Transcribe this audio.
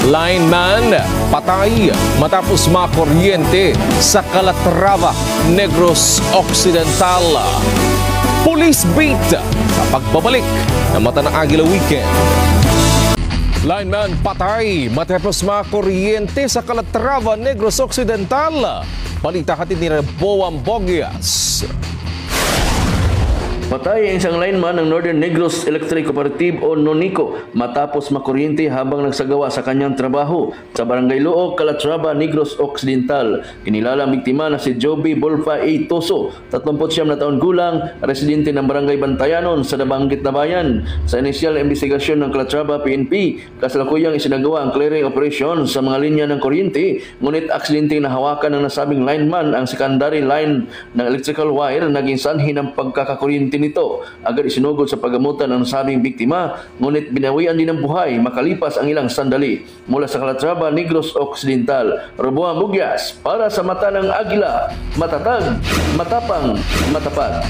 Lineman patay matapos makuryente sa Calatrava, Negros Occidental. Police beat sa pagbabalik ng Mata ng Agila weekend. Lineman patay matapos makuryente sa Calatrava, Negros Occidental. Balita hatid ni Boam Bogias. Patay ang isang lineman ng Northern Negros Electric Cooperative o NONECO matapos makuryente habang nagsagawa sa kanyang trabaho sa Barangay Loo, Calatrava, Negros Occidental. Kinilala ang biktima na si Joby Bolfa A. Toso, 39 na taon gulang, residente ng Barangay Bantayanon sa nabanggit na bayan. Sa inisyal na investigasyon ng Calatrava PNP, kasalukuyang isinagawa ang clearing operation sa mga linya ng kuryente, ngunit aksidente na hawakan ng nasabing lineman ang secondary line ng electrical wire na naging sanhi ng pagkakakuryente nito. Agad isinugod sa paggamutan ng nasabing biktima, ngunit binawian din ng buhay makalipas ang ilang sandali. Mula sa Calatrava, Negros Occidental, Roboam Bogias para sa Mata ng Agila, matatag, matapang, matapat.